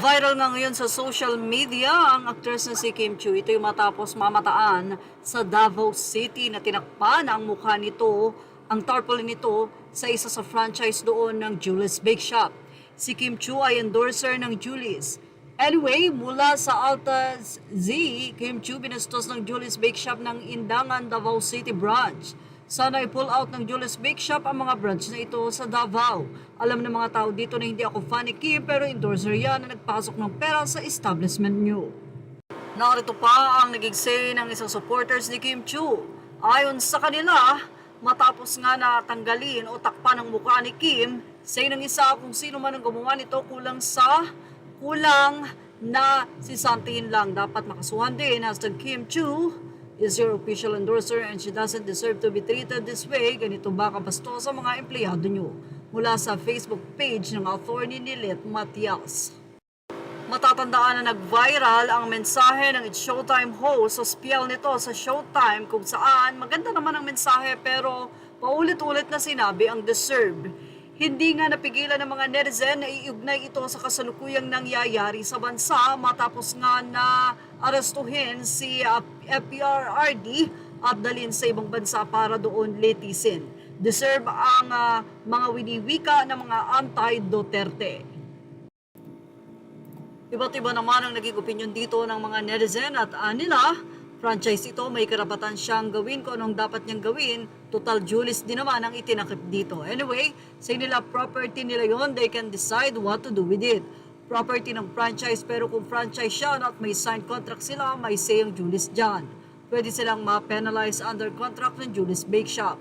Viral nga ngayon sa social media ang actress na si Kim Chiu. Ito yung matapos mamataan sa Davao City na tinakpan ang mukha nito, ang tarpaulin nito sa isa sa franchise doon ng Julie's Bake Shop. Si Kim Chiu ay endorser ng Julie's. Anyway, mula sa Altas Z, Kim Chiu binastos ng Julie's Bake Shop ng Indangan, Davao City branch. Sana i-pull out ng Julie's Bake Shop ang mga branch na ito sa Davao. Alam ng mga tao dito na hindi ako fan ni Kim pero endorser yan na nagpasok ng pera sa establishment niyo. Narito pa ang naging say ng isang supporters ni Kim Chiu. Ayon sa kanila, matapos nga na tanggalin o takpan ang mukha ni Kim, say ng isa kung sino man ang gumawa nito kulang na sisantihin lang. Dapat makasuhan din. Hashtag Kim Chiu is your official endorser and she doesn't deserve to be treated this way. Ganito ba kabasto sa mga empleyado nyo? Mula sa Facebook page ng attorney ni Let Matias. Matatandaan na nag-viral ang mensahe ng It's Showtime host o spiel nito sa Showtime kung saan maganda naman ang mensahe pero paulit-ulit na sinabi ang deserve. Hindi nga napigilan ng mga netizen na iugnay ito sa kasalukuyang nangyayari sa bansa matapos nga na arestuhin si FPRRD at dalhin sa ibang bansa para doon litisin. Deserve ang mga winiwika ng mga anti-Duterte. Iba't iba naman ang naging opinion dito ng mga netizen at nila, franchise ito, may karapatan siyang gawin kung anong dapat niyang gawin. Total Julie's din naman ang itinakip dito. Anyway, sa nila property nila yon, they can decide what to do with it. Property ng franchise, pero kung franchise siya at may signed contract sila, may say ang Julie's dyan. Pwede silang ma-penalize under contract ng Julie's Bake Shop.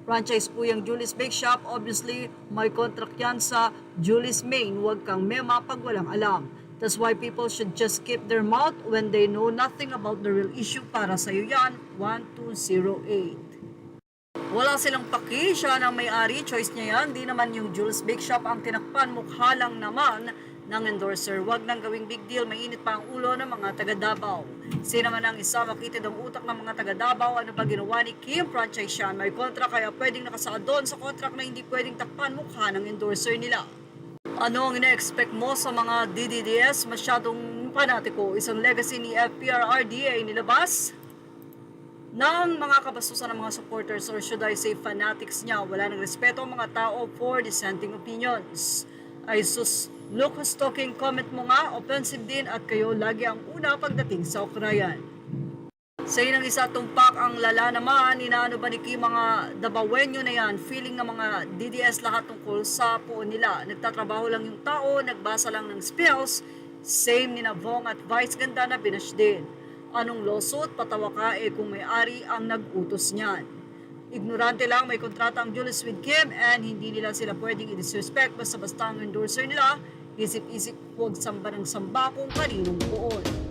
Franchise po yung Julie's Bake Shop, obviously may contract yan sa Julie's Main. Huwag kang mema pag walang alam. That's why people should just keep their mouth when they know nothing about the real issue. Para sa'yo yan, 1208. Wala silang paki, siya ng may-ari, choice niya yan. Di naman yung Julie's Bake Shop ang tinakpan, mukha lang naman ng endorser. Huwag nang gawing big deal, mainit pa ang ulo ng mga taga-Davao. Sino naman ang isa makitid ang utak ng mga taga-Davao, ano ba ginawa ni Kim? Franchise siya, may contract kaya pwedeng nakasaad doon sa contract na hindi pwedeng takpan mukha ng endorser nila. Ano ang ina-expect mo sa mga DDDS? Masyadong panatiko. Isang legacy ni FPRRD ay nilabas ng mga kabastusan ng mga supporters or should I say fanatics niya. Wala nang respeto ang mga tao for dissenting opinions. Ay sus, look who's talking, comment mo nga, offensive din at kayo lagi ang una pagdating sa ukrayan. Sa inang isa tumpak ang lala naman, inaano ba ni Kim mga Davaoenyo na yan, feeling ng mga DDS lahat tungkol sa poon nila. Nagtatrabaho lang yung tao, nagbasa lang ng spells, same ni Navong at Vice Ganda na binash din. Anong lawsuit, patawa ka kung may-ari ang nag-utos niyan. Ignorante lang, may kontrata ang Julie's with Kim and hindi nila sila pwedeng i-disrespect basta-basta ang endorser nila. Isip-isip huwag samba ng samba kung kaninong poon.